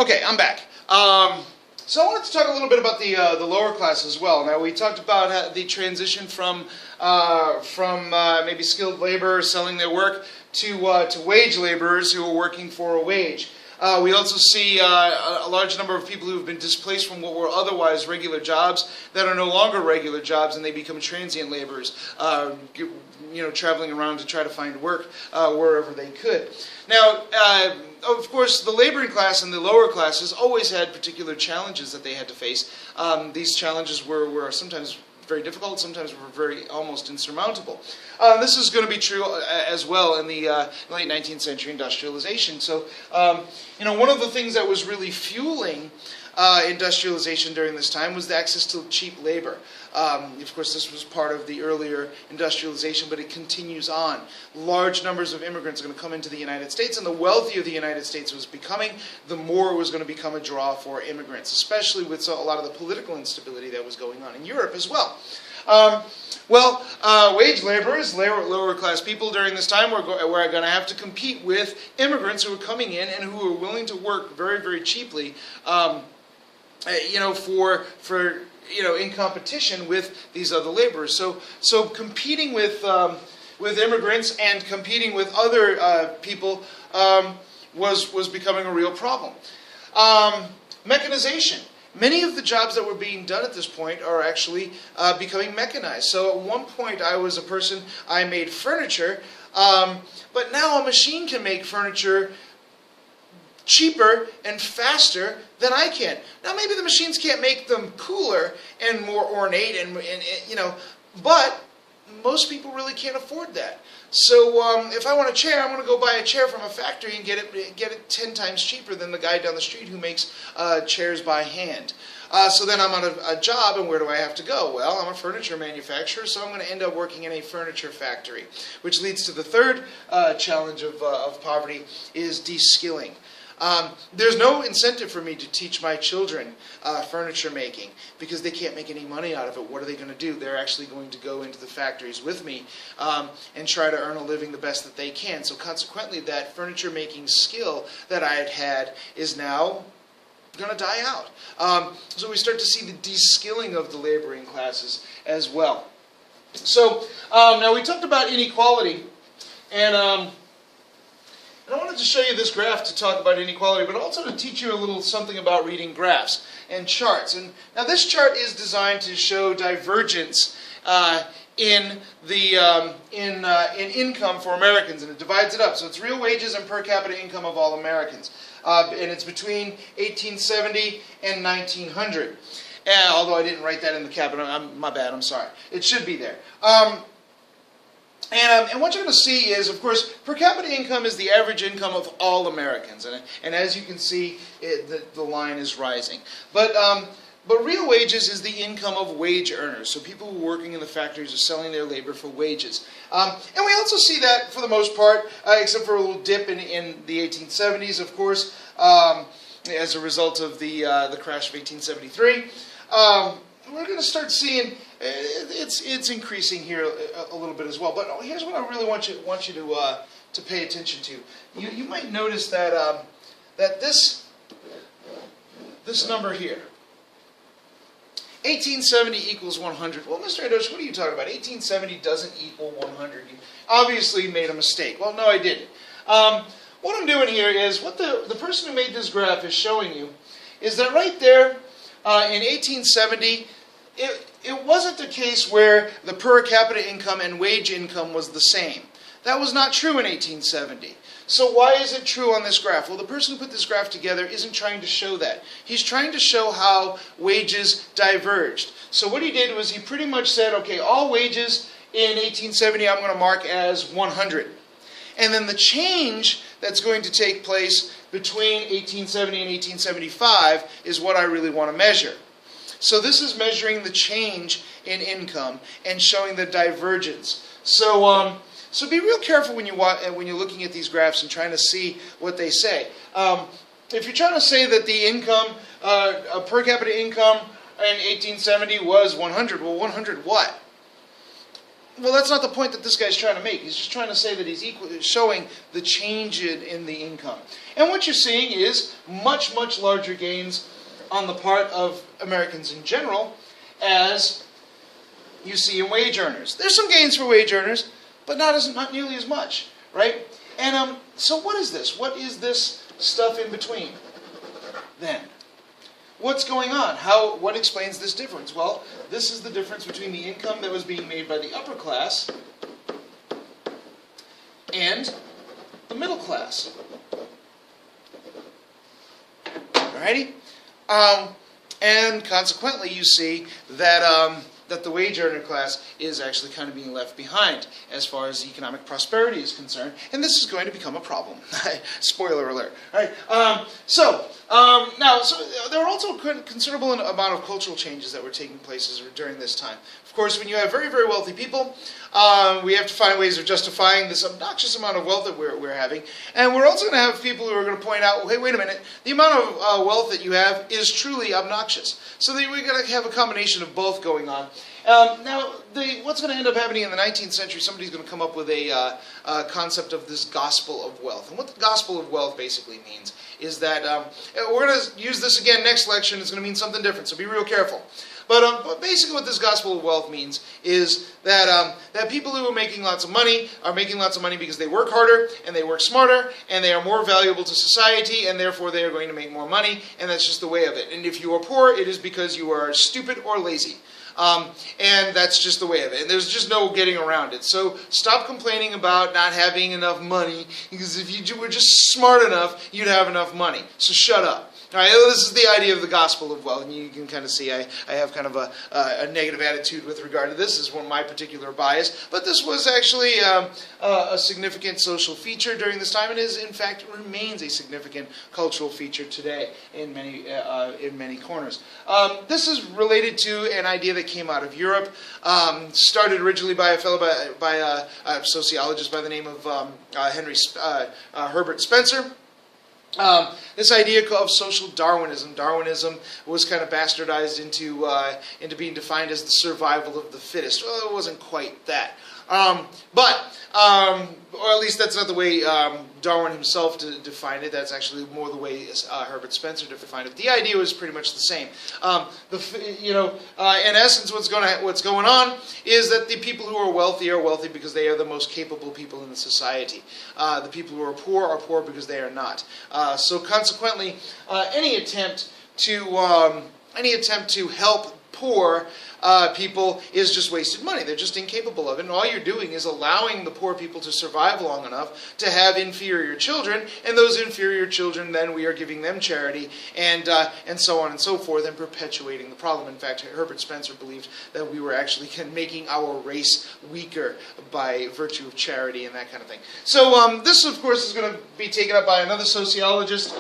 Okay, I'm back. So I wanted to talk a little bit about the lower class as well. Now we talked about the transition from maybe skilled laborers selling their work to wage laborers who are working for a wage. We also see a large number of people who have been displaced from what were otherwise regular jobs that are no longer regular jobs, and they become transient laborers, traveling around to try to find work wherever they could. Now, of course, the laboring class and the lower classes always had particular challenges that they had to face. These challenges were sometimes very difficult, sometimes were very almost insurmountable. This is going to be true as well in the late 19th century industrialization. So, one of the things that was really fueling industrialization during this time was the access to cheap labor. Of course, this was part of the earlier industrialization, but it continues on. Large numbers of immigrants are going to come into the United States, and the wealthier the United States was becoming, the more it was going to become a draw for immigrants, especially with a lot of the political instability that was going on in Europe as well. Wage laborers, lower class people during this time were going to have to compete with immigrants who were coming in and who were willing to work very, very cheaply, in competition with these other laborers. So competing with immigrants and competing with other people was becoming a real problem. Mechanization. Many of the jobs that were being done at this point are actually becoming mechanized. So at one point I made furniture, but now a machine can make furniture cheaper and faster than I can. Now maybe the machines can't make them cooler and more ornate, but most people really can't afford that. So if I want a chair, I'm going to go buy a chair from a factory and get it 10 times cheaper than the guy down the street who makes chairs by hand. So then I'm on a job, and where do I have to go? Well, I'm a furniture manufacturer, so I'm going to end up working in a furniture factory, which leads to the third challenge of poverty, is de-skilling. There's no incentive for me to teach my children furniture making because they can't make any money out of it. What are they going to do? They're actually going to go into the factories with me and try to earn a living the best that they can. So consequently, that furniture making skill that I had is now going to die out. So we start to see the de-skilling of the laboring classes as well. So now we talked about inequality, and I wanted to show you this graph to talk about inequality, but also to teach you a little something about reading graphs and charts. And now this chart is designed to show divergence in income for Americans, and it divides it up. So it's real wages and per capita income of all Americans, and it's between 1870 and 1900. Although I didn't write that in the cabinet, my bad. I'm sorry. It should be there. And what you're going to see is, of course, per capita income is the average income of all Americans. And as you can see, the line is rising. But real wages is the income of wage earners. So people who are working in the factories are selling their labor for wages. And we also see that, for the most part, except for a little dip in the 1870s, of course, as a result of the crash of 1873. We're going to start seeing it's increasing here a little bit as well. But here's what I really want you to pay attention to. You might notice that that this number here, 1870 equals 100. Well, Mr. Adosh, what are you talking about? 1870 doesn't equal 100. You obviously made a mistake. Well, no, I didn't. What I'm doing here is what the person who made this graph is showing you is that right there in 1870. It wasn't a case where the per capita income and wage income was the same. That was not true in 1870. So why is it true on this graph? Well, the person who put this graph together isn't trying to show that. He's trying to show how wages diverged. So what he did was he pretty much said, okay, all wages in 1870 I'm going to mark as 100. And then the change that's going to take place between 1870 and 1875 is what I really want to measure. So this is measuring the change in income and showing the divergence. So be real careful when you're looking at these graphs and trying to see what they say. If you're trying to say that the income, per capita income in 1870 was 100, well, 100 what? well, that's not the point that this guy's trying to make. He's just trying to say that he's showing the change in the income. And what you're seeing is much, much larger gains on the part of Americans in general, as you see in wage earners. There's some gains for wage earners, but not nearly as much, right? And so what is this? What is this stuff in between then? What's going on? What explains this difference? Well, this is the difference between the income that was being made by the upper class and the middle class. Alrighty? And consequently, you see that that the wage earner class is actually kind of being left behind as far as economic prosperity is concerned, and this is going to become a problem. Spoiler alert. All right. So there are also a considerable amount of cultural changes that were taking place during this time. Of course, when you have very, very wealthy people, we have to find ways of justifying this obnoxious amount of wealth that we're having, and we're also going to have people who are going to point out, hey, wait a minute, the amount of wealth that you have is truly obnoxious. So we're going to have a combination of both going on. Now, what's going to end up happening in the 19th century, somebody's going to come up with a concept of this gospel of wealth. And what the gospel of wealth basically means is that, we're going to use this again next lecture, and it's going to mean something different, so be real careful. But basically what this gospel of wealth means is that, that people who are making lots of money are making lots of money because they work harder, and they work smarter, and they are more valuable to society, and therefore they are going to make more money, and that's just the way of it. And if you are poor, it is because you are stupid or lazy. And that's just the way of it. And there's just no getting around it. So stop complaining about not having enough money, because if you were just smart enough, you'd have enough money. So shut up. All right, this is the idea of the gospel of wealth, and you can kind of see I have kind of a negative attitude with regard to this. This is one of my particular bias, but this was actually a significant social feature during this time, and is in fact remains a significant cultural feature today in many corners. This is related to an idea that came out of Europe, started originally by a fellow by a sociologist by the name of Herbert Spencer. This idea of social Darwinism. Darwinism was kind of bastardized into being defined as the survival of the fittest. Well, it wasn't quite that. Or at least that's not the way Darwin himself defined it. That's actually more the way Herbert Spencer defined it. The idea was pretty much the same. In essence, what's going on is that the people who are wealthy because they are the most capable people in the society. The people who are poor because they are not. So consequently, any attempt to help poor people is just wasted money. They're just incapable of it. And all you're doing is allowing the poor people to survive long enough to have inferior children, and those inferior children, then we are giving them charity, and so on and so forth, and perpetuating the problem. In fact, Herbert Spencer believed that we were actually making our race weaker by virtue of charity and that kind of thing. So this, of course, is going to be taken up by another sociologist,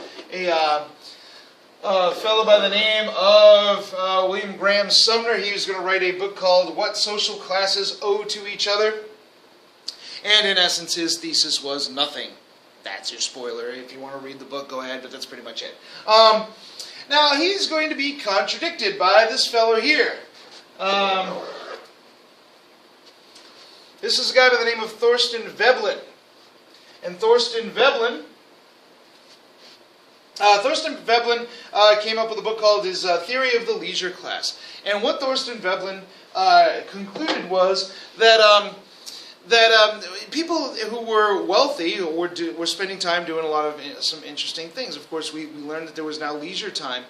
a fellow by the name of William Graham Sumner. He was going to write a book called What Social Classes Owe to Each Other. And in essence, his thesis was nothing. That's your spoiler. If you want to read the book, go ahead, but that's pretty much it. Now, he's going to be contradicted by this fellow here. This is a guy by the name of Thorstein Veblen. And Thorstein Veblen came up with a book called his Theory of the Leisure Class. And what Thorstein Veblen concluded was that people who were wealthy were spending time doing a lot of some interesting things. Of course, we learned that there was now leisure time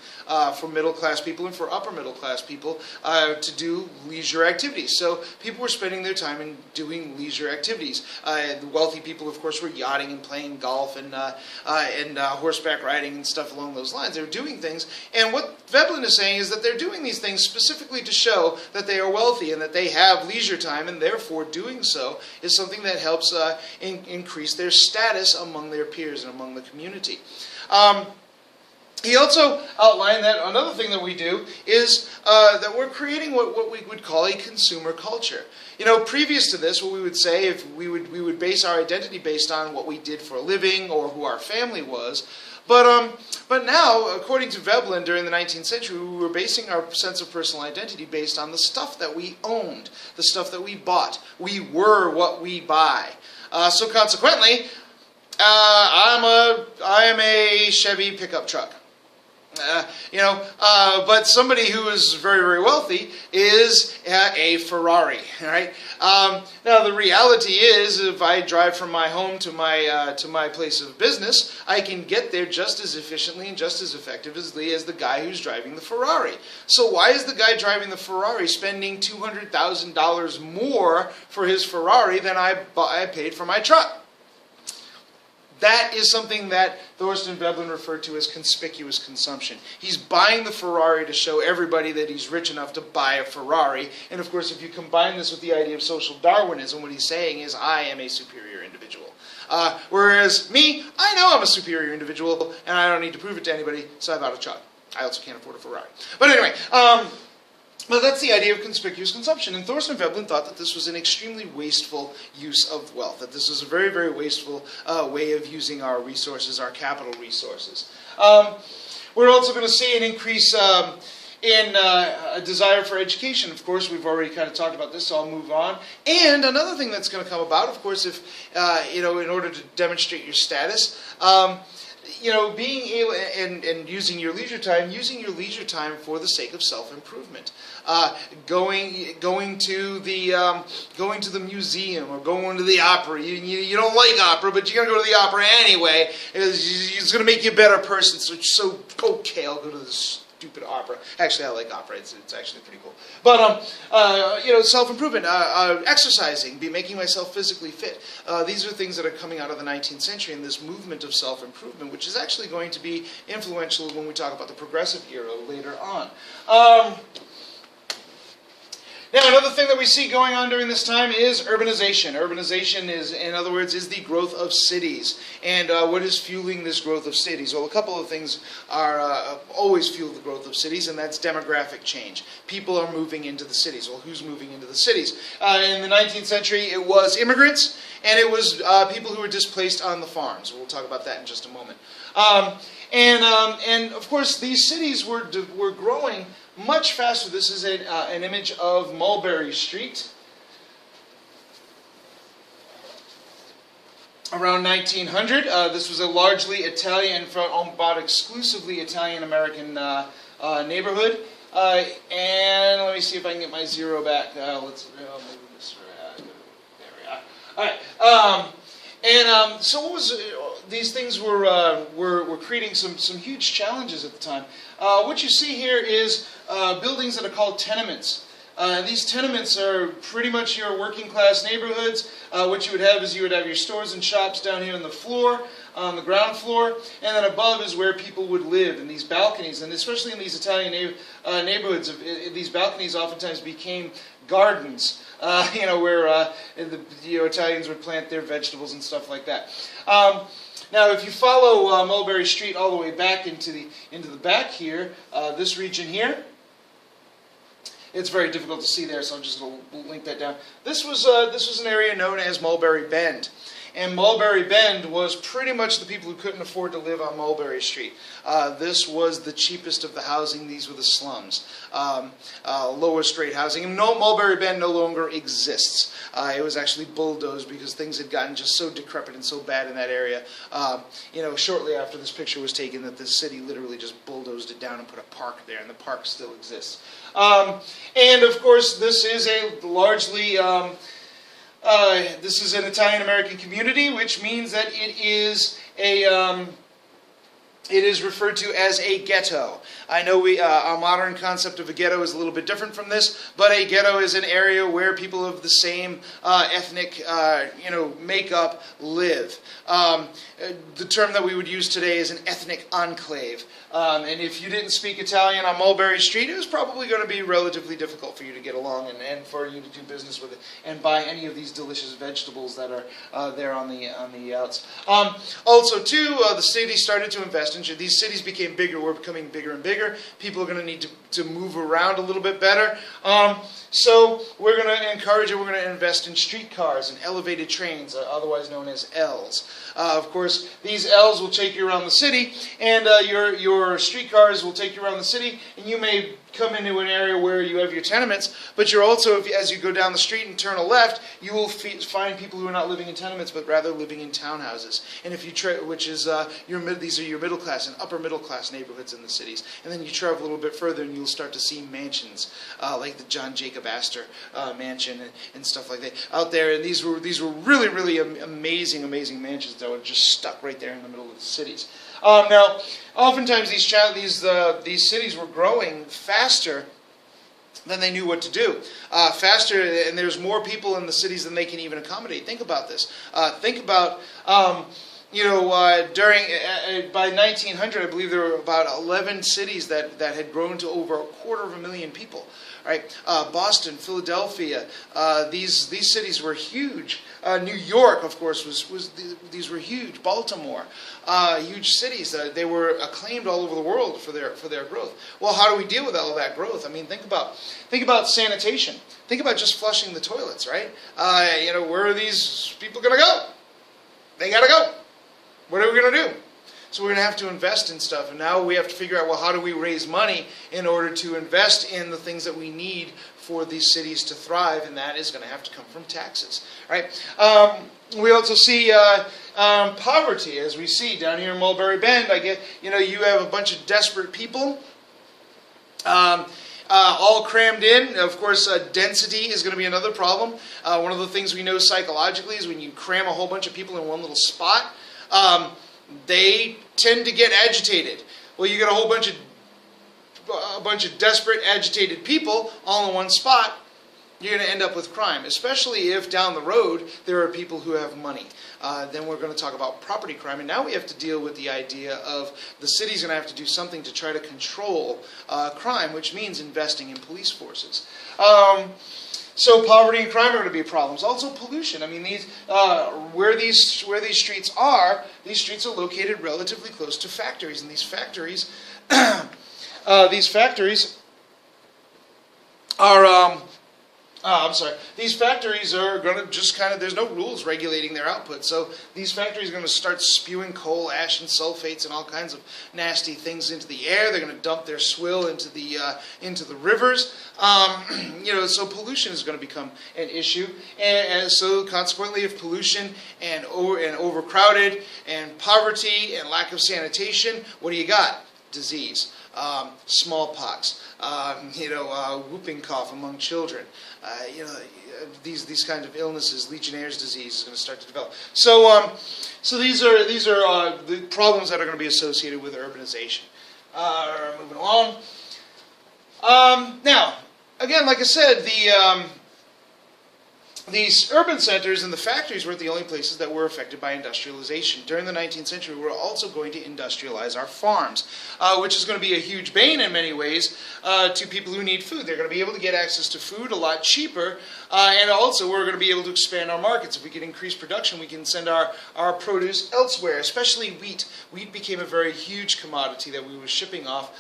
for middle-class people and for upper-middle-class people to do leisure activities. So people were spending their time in doing leisure activities. The wealthy people, of course, were yachting and playing golf and horseback riding and stuff along those lines. They were doing things. And what Veblen is saying is that they're doing these things specifically to show that they are wealthy and that they have leisure time, and therefore doing so is something that helps increase their status among their peers and among the community. He also outlined that another thing that we do is that we're creating what we would call a consumer culture. You know, previous to this, what we would say, if we would base our identity based on what we did for a living or who our family was. But now, according to Veblen, during the 19th century, we were basing our sense of personal identity based on the stuff that we owned, the stuff that we bought. We were what we buy. So consequently, I am a Chevy pickup truck. But somebody who is very, very wealthy is a Ferrari, right? Now the reality is, if I drive from my home to my place of business, I can get there just as efficiently and just as effectively as the guy who's driving the Ferrari. So why is the guy driving the Ferrari spending $200,000 more for his Ferrari than I paid for my truck? That is something that Thorstein Veblen referred to as conspicuous consumption. He's buying the Ferrari to show everybody that he's rich enough to buy a Ferrari. And of course, if you combine this with the idea of social Darwinism, what he's saying is, I am a superior individual. Whereas me, I know I'm a superior individual, and I don't need to prove it to anybody, so I bought a truck. I also can't afford a Ferrari. But anyway, well, that's the idea of conspicuous consumption. And Thorstein Veblen thought that this was an extremely wasteful use of wealth, that this was a very, very wasteful way of using our resources, our capital resources. We're also going to see an increase in a desire for education. Of course, we've already kind of talked about this, so I'll move on. And another thing that's going to come about, of course, if, in order to demonstrate your status, being able and using your leisure time for the sake of self-improvement, going to the museum or going to the opera. You don't like opera, but you're gonna go to the opera anyway. It's gonna make you a better person. So okay, I'll go to this stupid opera. Actually, I like opera. It's actually pretty cool. But self-improvement, exercising, making myself physically fit. These are things that are coming out of the 19th century and this movement of self-improvement, which is actually going to be influential when we talk about the progressive era later on. Now, another thing that we see going on during this time is urbanization. Urbanization is, in other words, is the growth of cities. And what is fueling this growth of cities? Well, a couple of things are always fuel the growth of cities, and that's demographic change. People are moving into the cities. Well, who's moving into the cities? In the 19th century, it was immigrants, and it was people who were displaced on the farms. We'll talk about that in just a moment. And of course, these cities were growing much faster. This is an image of Mulberry Street around 1900. This was a largely Italian, about exclusively Italian-American neighborhood. And let me see if I can get my zero back. Let's move this around. There we are. All right. So what was these things were creating some huge challenges at the time. What you see here is buildings that are called tenements. These tenements are pretty much your working class neighborhoods. What you would have is your stores and shops down here on the floor, on the ground floor, and then above is where people would live in these balconies. And especially in these Italian neighborhoods, these balconies oftentimes became gardens, where the Italians would plant their vegetables and stuff like that. Now, if you follow Mulberry Street all the way back into the back here, this region here, it's very difficult to see there, so I'm just going to link that down. This was an area known as Mulberry Bend. And Mulberry Bend was pretty much the people who couldn't afford to live on Mulberry Street. This was the cheapest of the housing. These were the slums. Lowest rate housing. And Mulberry Bend no longer exists. It was actually bulldozed because things had gotten just so decrepit and so bad in that area. Shortly after this picture was taken, that the city literally just bulldozed it down and put a park there, and the park still exists. And of course, this is a largely this is an Italian-American community, which means that it is referred to as a ghetto. I know our modern concept of a ghetto is a little bit different from this, but a ghetto is an area where people of the same ethnic makeup live. The term that we would use today is an ethnic enclave. And if you didn't speak Italian on Mulberry Street, it was probably going to be relatively difficult for you to get along and for you to do business with it and buy any of these delicious vegetables that are there on the outs. Also, too, the city started to invest in these cities became bigger. We're becoming bigger and bigger. People are going to need to move around a little bit better. So we're going to encourage it. We're going to invest in streetcars and elevated trains, otherwise known as Ls. Of course, these Ls will take you around the city, and your streetcars will take you around the city, and you may come into an area where you have your tenements, but you're also, as you go down the street and turn a left, you will find people who are not living in tenements, but rather living in townhouses. And if you which is these are your middle class and upper middle class neighborhoods in the cities. And then you travel a little bit further, and you'll start to see mansions like the John Jacob Astor mansion and stuff like that out there. And these were really, really amazing mansions that were just stuck right there in the middle of the cities. Now, oftentimes these cities were growing faster than they knew what to do. Faster, and there's more people in the cities than they can even accommodate. Think about this. Think about, by 1900, I believe there were about 11 cities that had grown to over 250,000 people. Right? Boston, Philadelphia, these cities were huge. New York, of course, these were huge. Baltimore, huge cities. They were acclaimed all over the world for their growth. Well, how do we deal with all of that growth? I mean, think about sanitation. Think about just flushing the toilets, right? Where are these people going to go? They got to go. What are we going to do? So we're going to have to invest in stuff, and now we have to figure out, well, how do we raise money in order to invest in the things that we need for these cities to thrive, and that is going to have to come from taxes, right? We also see poverty, as we see down here in Mulberry Bend. You have a bunch of desperate people, all crammed in. Of course, density is going to be another problem. One of the things we know psychologically is when you cram a whole bunch of people in one little spot, they tend to get agitated. Well, you get a whole bunch of desperate, agitated people all in one spot. You're going to end up with crime, especially if down the road there are people who have money. Then we're going to talk about property crime, and now we have to deal with the idea of the city's going to have to do something to try to control crime, which means investing in police forces. So poverty and crime are going to be problems. Also pollution. I mean, where these streets are located relatively close to factories, and these factories are going to just there's no rules regulating their output. So these factories are going to start spewing coal, ash, and sulfates and all kinds of nasty things into the air. They're going to dump their swill into the rivers. So pollution is going to become an issue. And so consequently, if pollution and overcrowded and poverty and lack of sanitation, what do you got? Disease. Smallpox, whooping cough among children, these kinds of illnesses, Legionnaire's disease is going to start to develop. So these are the problems that are going to be associated with urbanization. Moving along. Now, again, like I said, these urban centers and the factories weren't the only places that were affected by industrialization. During the 19th century, we were also going to industrialize our farms, which is going to be a huge bane in many ways to people who need food. They're going to be able to get access to food a lot cheaper, and also we're going to be able to expand our markets. If we can increase production, we can send our produce elsewhere, especially wheat. Wheat became a very huge commodity that we were shipping off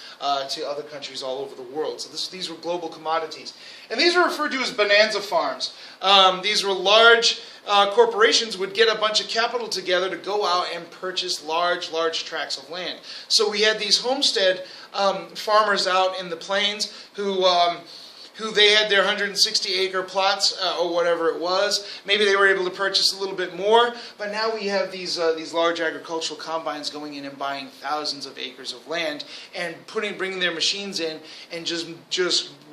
to other countries all over the world. So these were global commodities. And these were referred to as bonanza farms. These were large corporations would get a bunch of capital together to go out and purchase large tracts of land. So we had these homestead farmers out in the plains who they had their 160-acre plots or whatever it was. Maybe they were able to purchase a little bit more, but now we have these large agricultural combines going in and buying thousands of acres of land and bringing their machines in and just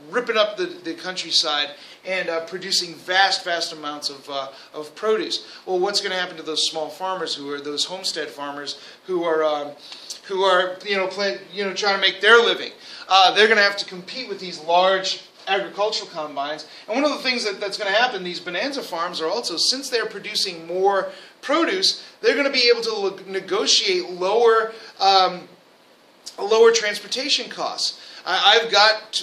ripping up the countryside and producing vast to produce. Well, what's going to happen to those small farmers those homestead farmers who are trying to make their living? They're going to have to compete with these large agricultural combines. And one of the things that's going to happen, these bonanza farms are also, since they're producing more produce, they're going to be able to negotiate lower transportation costs. I've got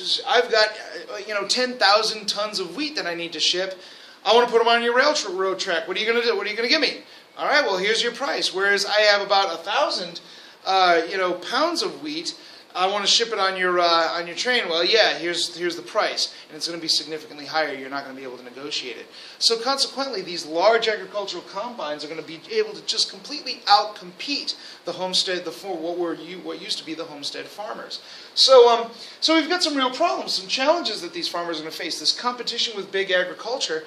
10,000 tons of wheat that I need to ship. I want to put them on your railroad track. What are you going to do? What are you going to give me? All right, well, here's your price. Whereas I have about 1,000 pounds of wheat. I want to ship it on your train. Well, yeah, here's the price, and it's going to be significantly higher. You're not going to be able to negotiate it. So consequently, these large agricultural combines are going to be able to just completely outcompete the what used to be the homestead farmers. So we've got some real problems, some challenges that these farmers are going to face. This competition with big agriculture,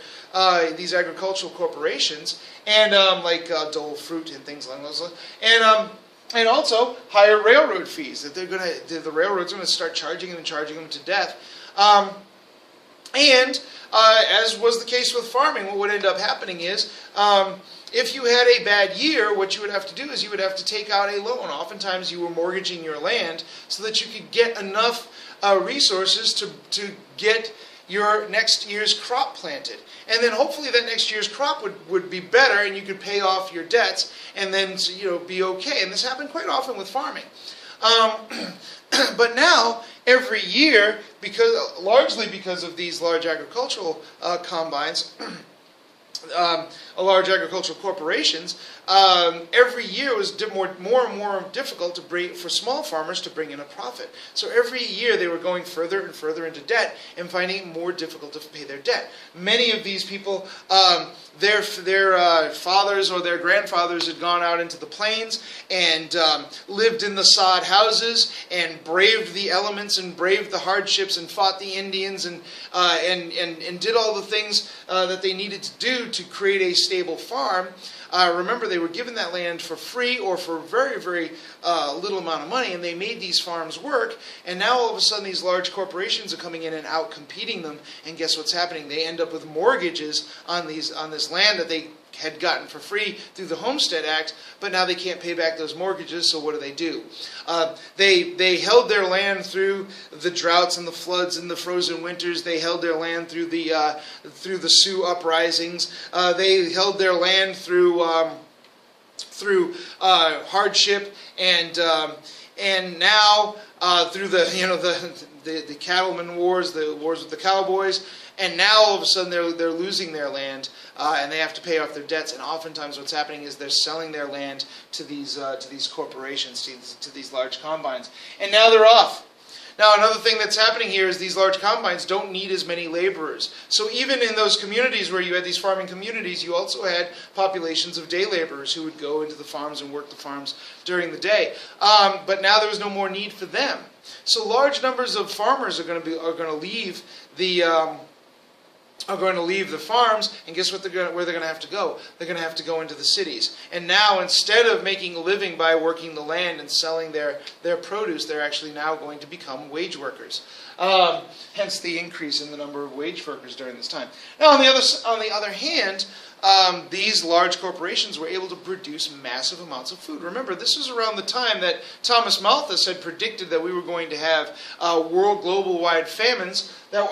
these agricultural corporations, and like Dole Fruit and things like those, and also higher railroad fees that the railroads are going to start charging them to death. And as was the case with farming, what would end up happening is if you had a bad year, what you would have to do is you would have to take out a loan. Oftentimes you were mortgaging your land so that you could get enough resources to get your next year's crop planted. And then hopefully that next year's crop would be better and you could pay off your debts and then be okay. And this happened quite often with farming. But now, every year, largely because of these large agricultural combines, large agricultural corporations, every year was more and more difficult for small farmers to bring in a profit. So every year they were going further and further into debt and finding it more difficult to pay their debt. Many of these people, their fathers or their grandfathers had gone out into the plains and lived in the sod houses and braved the elements and braved the hardships and fought the Indians and did all the things that they needed to do to create a stable farm. Remember, they were given that land for free or for very, very little amount of money, and they made these farms work. And now all of a sudden these large corporations are coming in and out-competing them. And guess what's happening? They end up with mortgages on this land that they had gotten for free through the Homestead Act, but now they can't pay back those mortgages, so what do? They held their land through the droughts and the floods and the frozen winters. They held their land through the Sioux uprisings. They held their land through hardship and now through the cattleman wars, the wars with the cowboys. And now all of a sudden they're losing their land and they have to pay off their debts. And oftentimes what's happening is they're selling their land to these corporations, to these large combines. And now they're off. Now another thing that's happening here is these large combines don't need as many laborers. So even in those communities where you had these farming communities, you also had populations of day laborers who would go into the farms and work the farms during the day. But now there was no more need for them. So large numbers of farmers are going to leave the farms, and guess where they're going to have to go? They're going to have to go into the cities. And now, instead of making a living by working the land and selling their produce, they're actually now going to become wage workers. Hence the increase in the number of wage workers during this time. Now, on the other hand, these large corporations were able to produce massive amounts of food. Remember, this was around the time that Thomas Malthus had predicted that we were going to have world global-wide famines. No.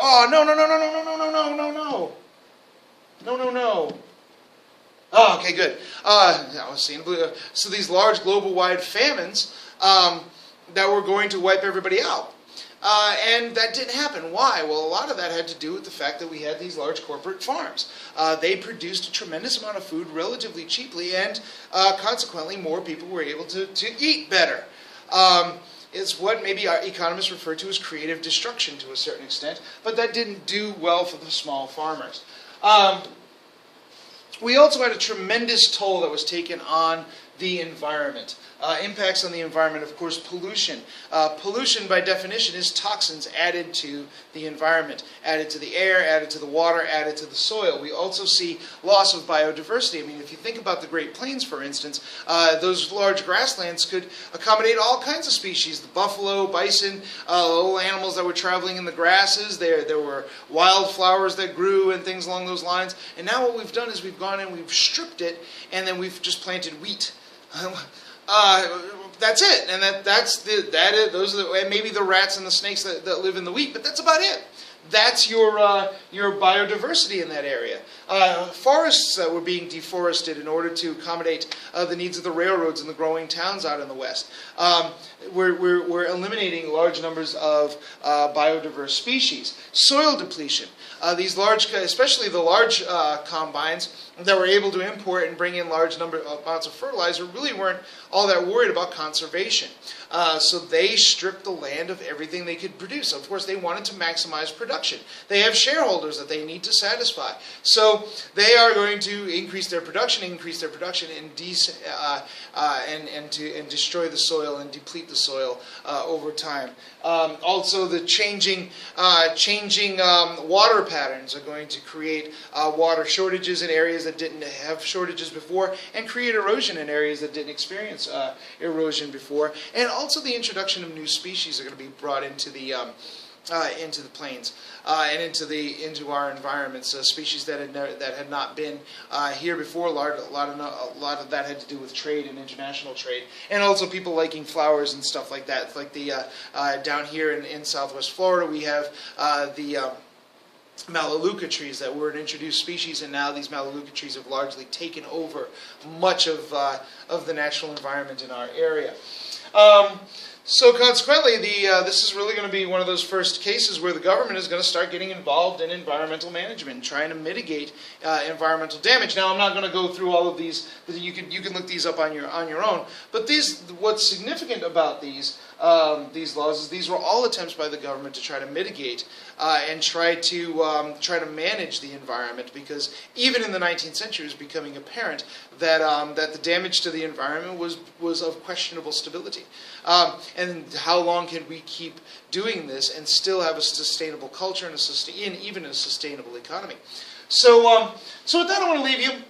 Oh, okay, good. I was seeing blue. So these large global-wide famines that were going to wipe everybody out. And that didn't happen. Why? Well, a lot of that had to do with the fact that we had these large corporate farms. They produced a tremendous amount of food relatively cheaply, and consequently more people were able to eat better. It's what maybe our economists refer to as creative destruction to a certain extent, but that didn't do well for the small farmers. We also had a tremendous toll that was taken on the environment. Impacts on the environment, of course, pollution. Pollution, by definition, is toxins added to the environment, added to the air, added to the water, added to the soil. We also see loss of biodiversity. I mean, if you think about the Great Plains, for instance, those large grasslands could accommodate all kinds of species. The buffalo, bison, little animals that were traveling in the grasses. There were wildflowers that grew and things along those lines. And now what we've done is we've gone and we've stripped it, and then we've just planted wheat. That's it, and those are and maybe the rats and the snakes that live in the wheat, but that's about it. That's your biodiversity in that area. forests that were being deforested in order to accommodate the needs of the railroads and the growing towns out in the West. We're eliminating large numbers of biodiverse species. Soil depletion. These large, especially the large combines that were able to import and bring in large amounts of fertilizer, really weren't all that worried about conservation. So they stripped the land of everything they could produce. Of course, they wanted to maximize production. They have shareholders that they need to satisfy. So they are going to increase their production, and destroy the soil and deplete the soil over time. Also, the changing water patterns are going to create water shortages in areas that didn't have shortages before, and create erosion in areas that didn't experience erosion before. And also, the introduction of new species are going to be brought into the plains and into our environments. Species that had not been here before. A lot of that had to do with trade and international trade, and also people liking flowers and stuff like that. Like down here in Southwest Florida, we have the Melaleuca trees that were an introduced species, and now these Melaleuca trees have largely taken over much of the natural environment in our area. So consequently, this is really going to be one of those first cases where the government is going to start getting involved in environmental management and trying to mitigate environmental damage. Now, I'm not going to go through all of these. You can look these up on your own. But what's significant about these laws is these were all attempts by the government to try to mitigate and try to manage the environment, because even in the 19th century it was becoming apparent that the damage to the environment was of questionable stability. And how long can we keep doing this and still have a sustainable culture and even a sustainable economy? So with that, I want to leave you.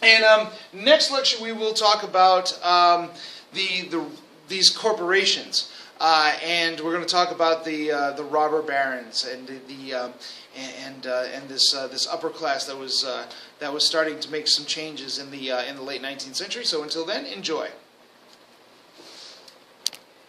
And next lecture we will talk about these corporations, and we're going to talk about the robber barons and this upper class that was starting to make some changes in the late 19th century. So until then, enjoy.